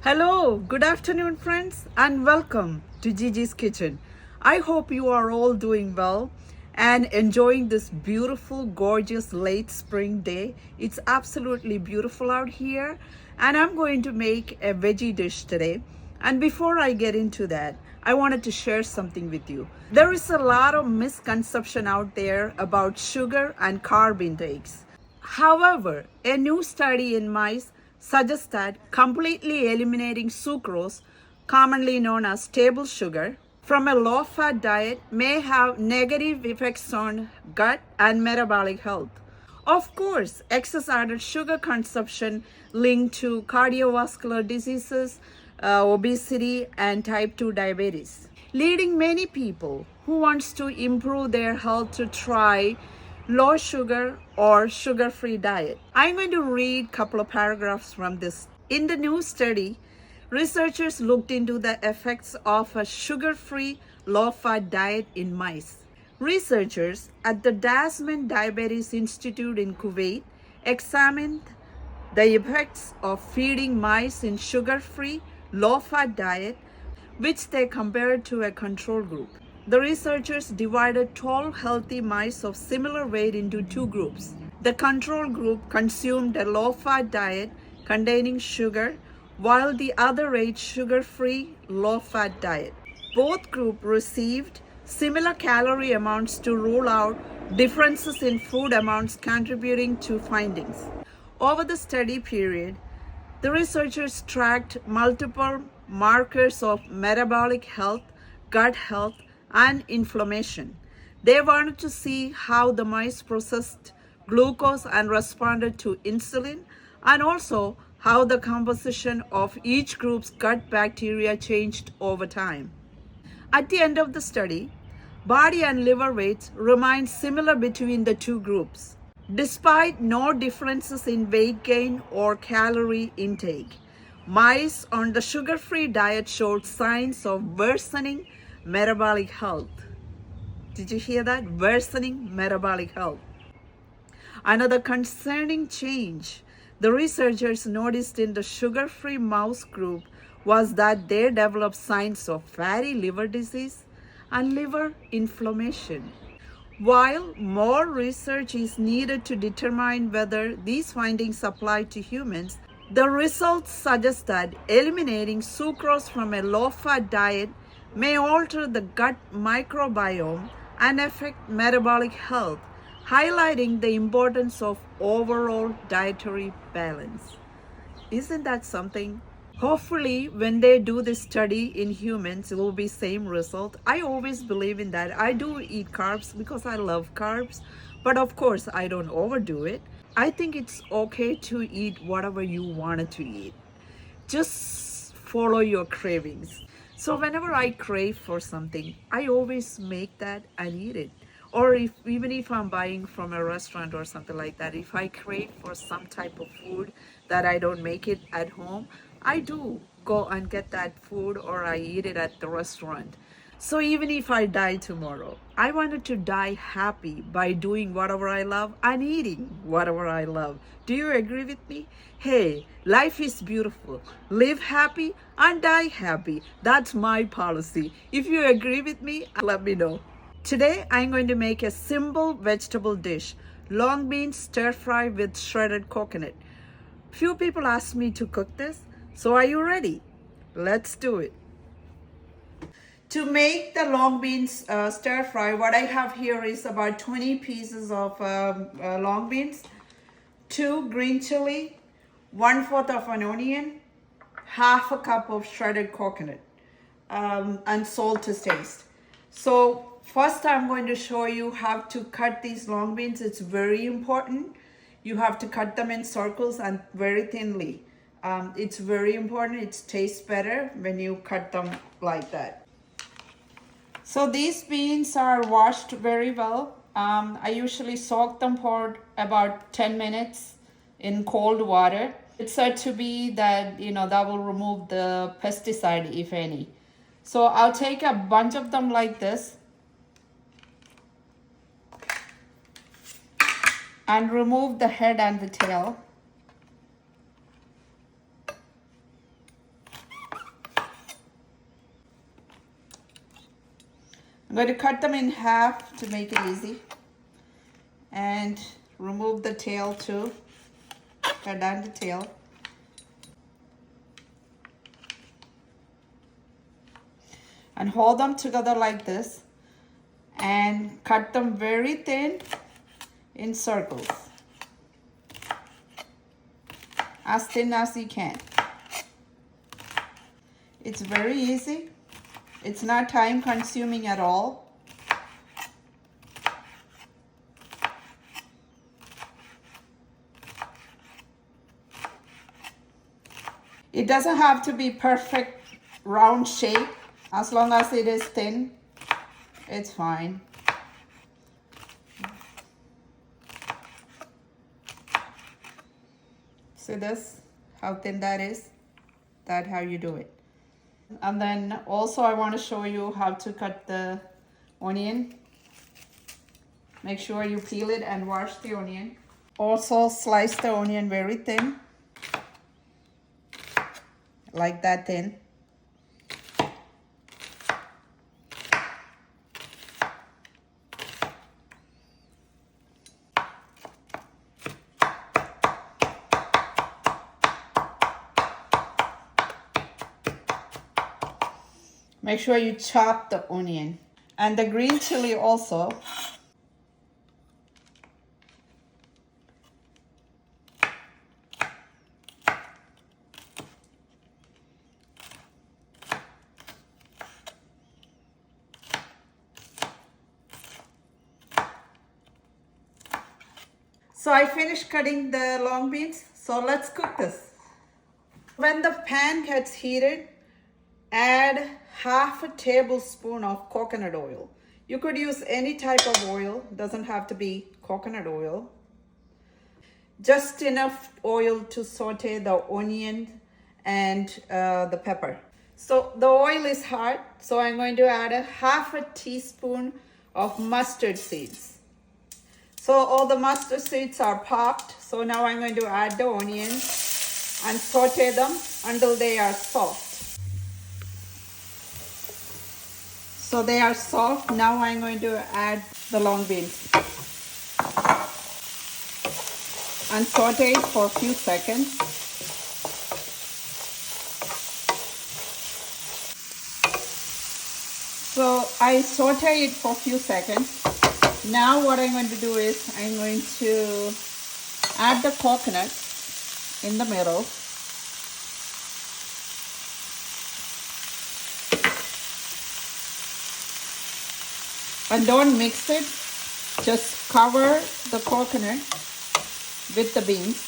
Hello, good afternoon, friends, and welcome to Gigi's Kitchen. I hope you are all doing well and enjoying this beautiful, gorgeous late spring day. It's absolutely beautiful out here, and I'm going to make a veggie dish today. And before I get into that, I wanted to share something with you. There is a lot of misconception out there about sugar and carb intakes. However, a new study in mice suggests that completely eliminating sucrose, commonly known as table sugar, from a low-fat diet may have negative effects on gut and metabolic health. Of course, excess added sugar consumption linked to cardiovascular diseases, obesity, and type 2 diabetes, leading many people who wants to improve their health to try low sugar or sugar-free diet. I'm going to read a couple of paragraphs from this. In the new study, researchers looked into the effects of a sugar-free, low-fat diet in mice. Researchers at the 𝐬𝐮𝐻𝐫𝐞 Diabetes Institute in Kuwait examined the effects of feeding mice in sugar-free, low-fat diet, which they compared to a control group. The researchers divided 12 healthy mice of similar weight into two groups. The control group consumed a low-fat diet containing sugar, while the other ate sugar-free, low-fat diet. Both groups received similar calorie amounts to rule out differences in food amounts contributing to findings. Over the study period, the researchers tracked multiple markers of metabolic health, gut health, and inflammation. They wanted to see how the mice processed glucose and responded to insulin, and also how the composition of each group's gut bacteria changed over time. At the end of the study, body and liver weights remained similar between the two groups, despite no differences in weight gain or calorie intake. Mice on the sugar-free diet showed signs of worsening metabolic health. Did you hear that? Worsening metabolic health. Another concerning change the researchers noticed in the sugar-free mouse group was that they developed signs of fatty liver disease and liver inflammation. While more research is needed to determine whether these findings apply to humans, the results suggest that eliminating sucrose from a low-fat diet may alter the gut microbiome and affect metabolic health, highlighting the importance of overall dietary balance. Isn't that something? Hopefully, when they do this study in humans, it will be same result. I always believe in that. I do eat carbs because I love carbs, but of course, I don't overdo it. I think it's okay to eat whatever you wanted to eat. Just follow your cravings. So whenever I crave for something, I always make that and eat it. Or even if I'm buying from a restaurant or something like that, if I crave for some type of food that I don't make it at home, I do go and get that food or I eat it at the restaurant. So even if I die tomorrow, I wanted to die happy by doing whatever I love and eating whatever I love. Do you agree with me? Hey, life is beautiful. Live happy and die happy. That's my policy. If you agree with me, let me know. Today, I'm going to make a simple vegetable dish, long beans stir fry with shredded coconut. Few people ask me to cook this, so are you ready? Let's do it. To make the long beans stir fry, what I have here is about 20 pieces of long beans, 2 green chili, 1/4 of an onion, half a cup of shredded coconut, and salt to taste. So first I'm going to show you how to cut these long beans. It's very important. You have to cut them in circles and very thinly. It's very important. It tastes better when you cut them like that. So these beans are washed very well. I usually soak them for about 10 minutes in cold water. It's said to be that, that will remove the pesticide, if any. So I'll take a bunch of them like this and remove the head and the tail. I'm going to cut them in half to make it easy. And remove the tail too. Cut down the tail. And hold them together like this. And cut them very thin in circles. As thin as you can. It's very easy. It's not time consuming at all. It doesn't have to be perfect round shape. As long as it is thin, it's fine. See this? How thin that is? That's how you do it. And then also I want to show you how to cut the onion. Make sure you peel it and wash the onion. Also slice the onion very thin. Like that thin. Make sure you chop the onion. And the green chili also. So I finished cutting the long beans. So let's cook this. When the pan gets heated, add half a tablespoon of coconut oil. You could use any type of oil, doesn't have to be coconut oil. Just enough oil to saute the onion and the pepper. So the oil is hot, so I'm going to add a half a teaspoon of mustard seeds. So all the mustard seeds are popped. So now I'm going to add the onions and saute them until they are soft. So they are soft. Now I'm going to add the long beans and saute it for a few seconds. So I saute it for a few seconds. Now what I'm going to do is I'm going to add the coconut in the middle. And don't mix it, just cover the coconut with the beans.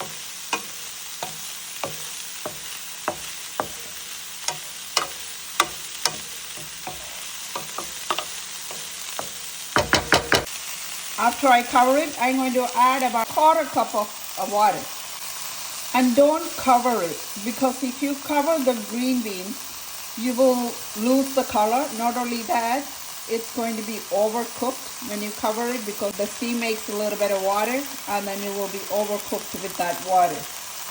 After I cover it, I'm going to add about 1/4 cup of water. And don't cover it, because if you cover the green beans, you will lose the color. Not only that, it's going to be overcooked when you cover it, because the steam makes a little bit of water and then it will be overcooked with that water.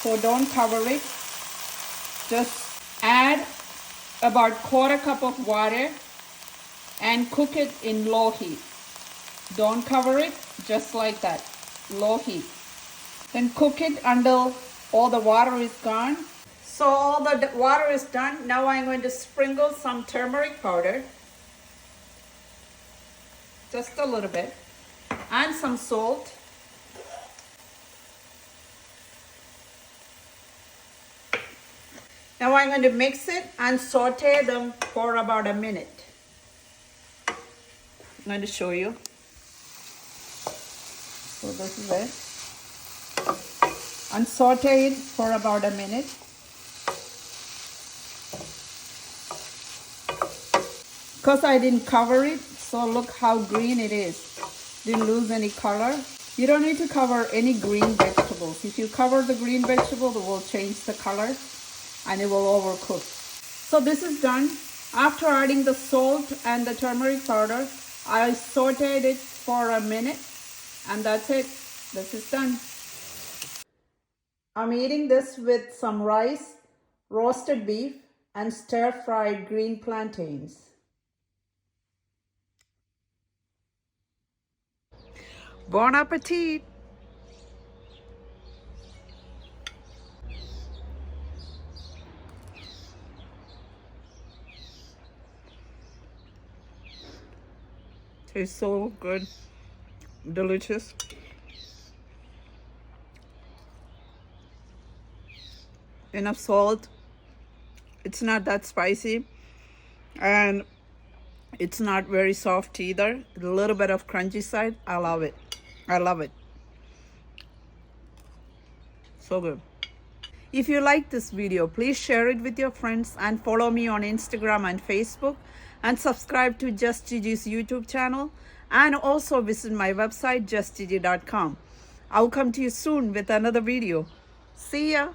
So don't cover it. Just add about 1/4 cup of water and cook it in low heat. Don't cover it, just like that, low heat. Then cook it until all the water is gone. So all the water is done. Now I'm going to sprinkle some turmeric powder. Just a little bit. And some salt. Now I'm going to mix it and saute them for about a minute. I'm going to show you. So this is it. And saute it for about a minute. Because I didn't cover it, so look how green it is. Didn't lose any color. You don't need to cover any green vegetables. If you cover the green vegetable, it will change the color and it will overcook. So this is done. After adding the salt and the turmeric powder, I sauteed it for a minute. And that's it. This is done. I'm eating this with some rice, roasted beef, and stir-fried green plantains. Bon appetit. Tastes so good, delicious. Enough salt. It's not that spicy, and it's not very soft either. A little bit of crunchy side. I love it. I love it. So good. If you like this video, please share it with your friends and follow me on Instagram and Facebook, and subscribe to 𝐬𝐮𝐬𝐽's YouTube channel, and also visit my website 𝐿_JTG&x. I'll come to you soon with another video. See ya.